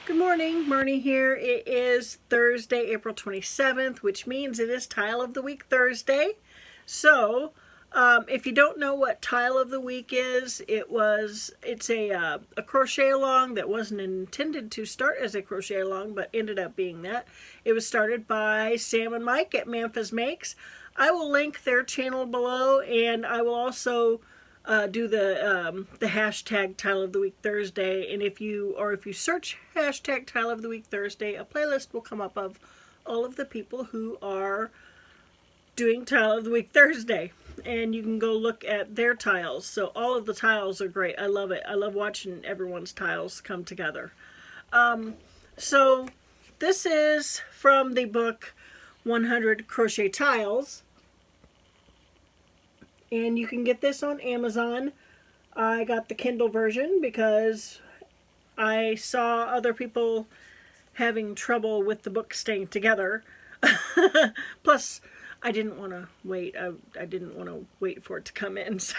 Good morning, Marnie here. It is Thursday, April 27th, which means it is Tile of the Week Thursday. So, if you don't know what Tile of the Week is, it's a crochet along that wasn't intended to start as a crochet along, but ended up being that. It was started by Sam and Mike at Memphis Makes. I will link their channel below, and I will also do the hashtag Tile of the Week Thursday, and if you search hashtag Tile of the Week Thursday, a playlist will come up of all of the people who are doing Tile of the Week Thursday, and you can go look at their tiles. So all of the tiles are great. I love it. I love watching everyone's tiles come together. So this is from the book 100 Crochet Tiles. And you can get this on Amazon. I got the Kindle version because I saw other people having trouble with the book staying together. Plus, I didn't want to wait. I didn't want to wait for it to come in. So,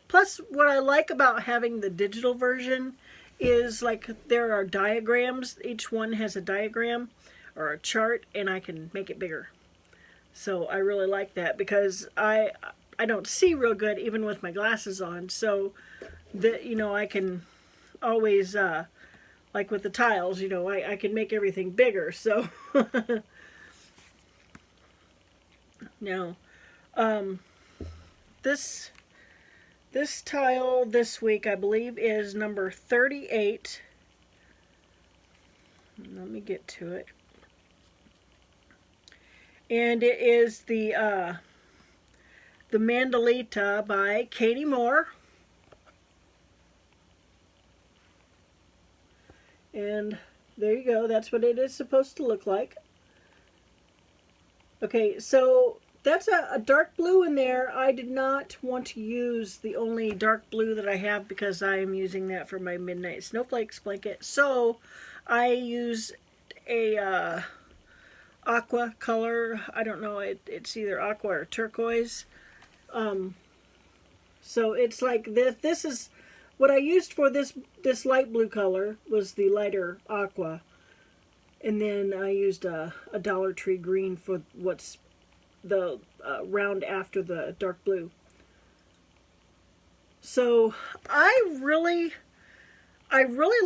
plus, what I like about having the digital version is like there are diagrams. Each one has a diagram or a chart, and I can make it bigger. So I really like that because I don't see real good even with my glasses on. So that I can always like with the tiles, I can make everything bigger. So now this tile this week I believe is number 38. Let me get to it. And it is the Mandalita by Katie Moore. And there you go. That's what it is supposed to look like. Okay, so that's a dark blue in there. I did not want to use the only dark blue that I have because I am using that for my Midnight Snowflakes blanket. So I use a aqua color. I don't know, it's either aqua or turquoise. So it's like this is what I used for this light blue color was the lighter aqua, and then I used a Dollar Tree green for what's the round after the dark blue. So I really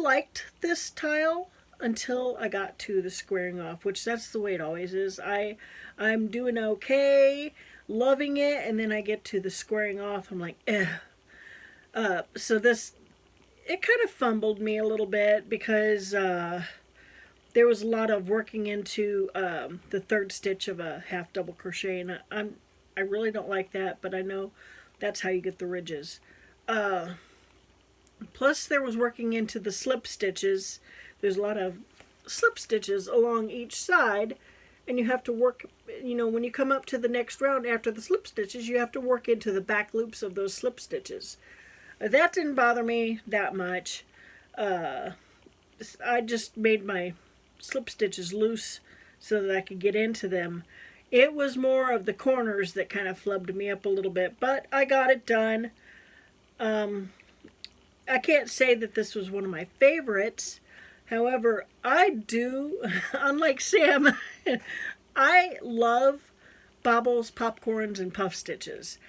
liked this tile until I got to the squaring off, which that's the way it always is. I'm doing okay, loving it, and then I get to the squaring off. I'm like, eh. So it kind of fumbled me a little bit because there was a lot of working into the third stitch of a half double crochet, and I really don't like that, but I know that's how you get the ridges. Plus, there was working into the slip stitches. There's a lot of slip stitches along each side, and you have to work, when you come up to the next round after the slip stitches, you have to work into the back loops of those slip stitches. That didn't bother me that much. I just made my slip stitches loose so that I could get into them. It was more of the corners that kind of flubbed me up a little bit, but I got it done. I can't say that this was one of my favorites. However, I do, unlike Sam, I love bobbles, popcorns, and puff stitches.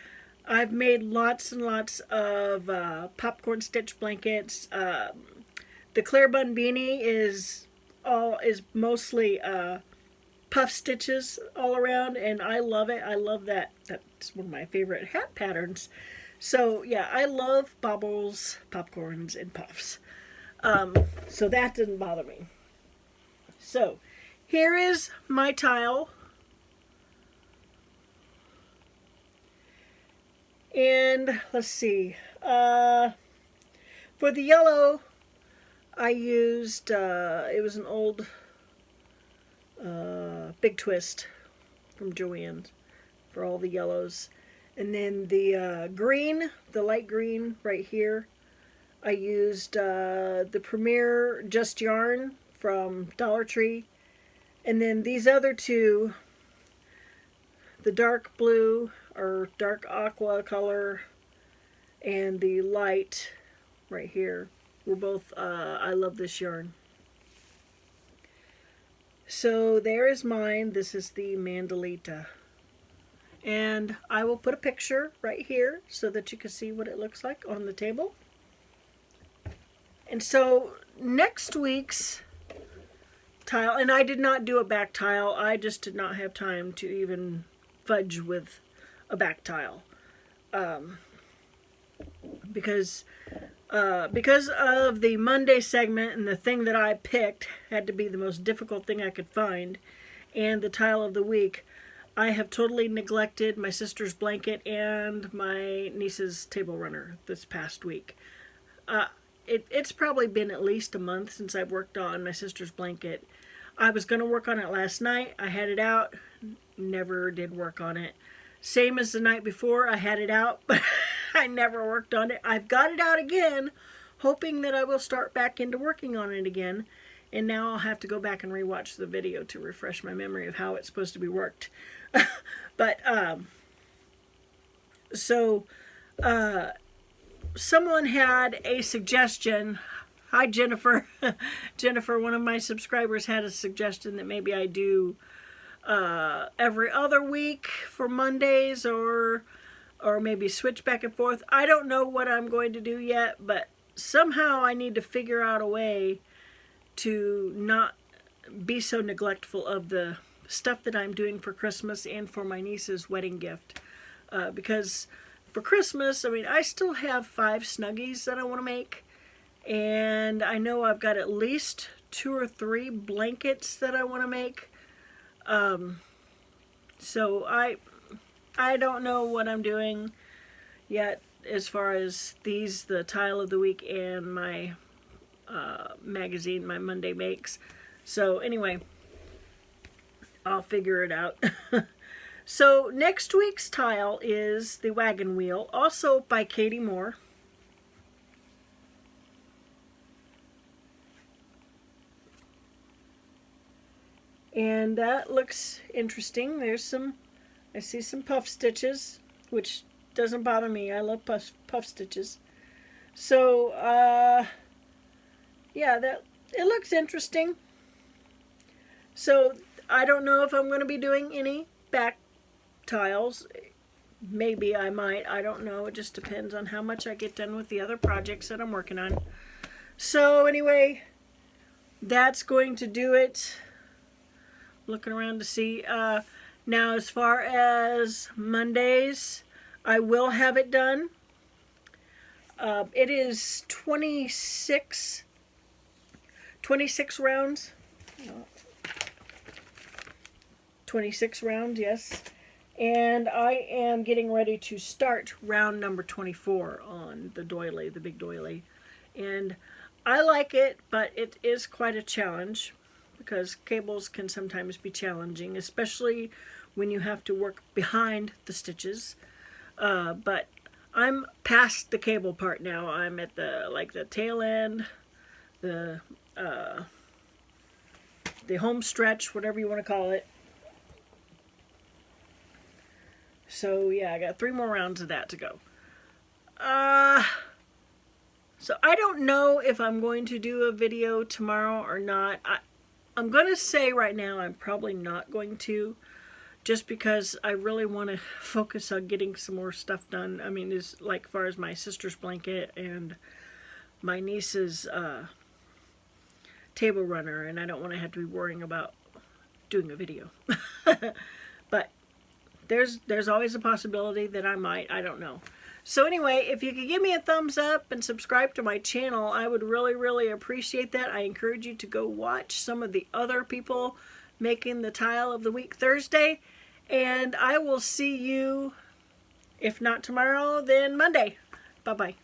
I've made lots and lots of popcorn stitch blankets. The Claire Bun Beanie is mostly puff stitches all around, and I love it. I love that. That's one of my favorite hat patterns. So yeah, I love bobbles, popcorns, and puffs. So that didn't bother me. So here is my tile. And let's see. For the yellow, I used, it was an old Big Twist from Joann's for all the yellows. And then the green, the light green right here, I used the Premier Just Yarn from Dollar Tree. And then these other two, the dark blue or dark aqua color and the light right here We're both, I love this yarn. So there is mine. This is the Mandalita. And I will put a picture right here so that you can see what it looks like on the table. And so next week's tile, and I did not do a back tile. I just did not have time to even fudge with a back tile. Because of the Monday segment, and the thing that I picked had to be the most difficult thing I could find, and the tile of the week, I have totally neglected my sister's blanket and my niece's table runner this past week. It's probably been at least a month since I've worked on my sister's blanket. I was going to work on it last night. I had it out. Never did work on it. Same as the night before. I had it out, but I never worked on it. I've got it out again, hoping that I will start back into working on it again. And now I'll have to go back and rewatch the video to refresh my memory of how it's supposed to be worked. But, someone had a suggestion. Hi, Jennifer. Jennifer, one of my subscribers, had a suggestion that maybe I do every other week for Mondays, or maybe switch back and forth. I don't know what I'm going to do yet, but somehow I need to figure out a way to not be so neglectful of the stuff that I'm doing for Christmas and for my niece's wedding gift. Because for Christmas, I mean, I still have 5 Snuggies that I want to make. And I know I've got at least 2 or 3 blankets that I want to make. So I don't know what I'm doing yet as far as these, the tile of the week, and my magazine, my Monday makes. So anyway, I'll figure it out. So next week's tile is the Wagon Wheel, also by Katie Moore. And that looks interesting. There's some, I see some puff stitches, which doesn't bother me. I love puff stitches. So, yeah, it looks interesting. So I don't know if I'm going to be doing any back tiles. Maybe I might. I don't know. It just depends on how much I get done with the other projects that I'm working on. So anyway, that's going to do it. Looking around to see. Now, as far as Mondays, I will have it done. It is 26 rounds. 26 rounds, yes. And I am getting ready to start round number 24 on the doily, the big doily. And I like it, but it is quite a challenge, because cables can sometimes be challenging, especially when you have to work behind the stitches. But I'm past the cable part now. I'm at the tail end, the home stretch, whatever you want to call it. So yeah, I got 3 more rounds of that to go. So I don't know if I'm going to do a video tomorrow or not. I'm going to say right now I'm probably not going to, just because I really want to focus on getting some more stuff done. I mean, as far as my sister's blanket and my niece's table runner, and I don't want to have to be worrying about doing a video. But there's always a possibility that I might. I don't know. So anyway, if you could give me a thumbs up and subscribe to my channel, I would really, really appreciate that. I encourage you to go watch some of the other people making the tile of the week Thursday. And I will see you, if not tomorrow, then Monday. Bye-bye.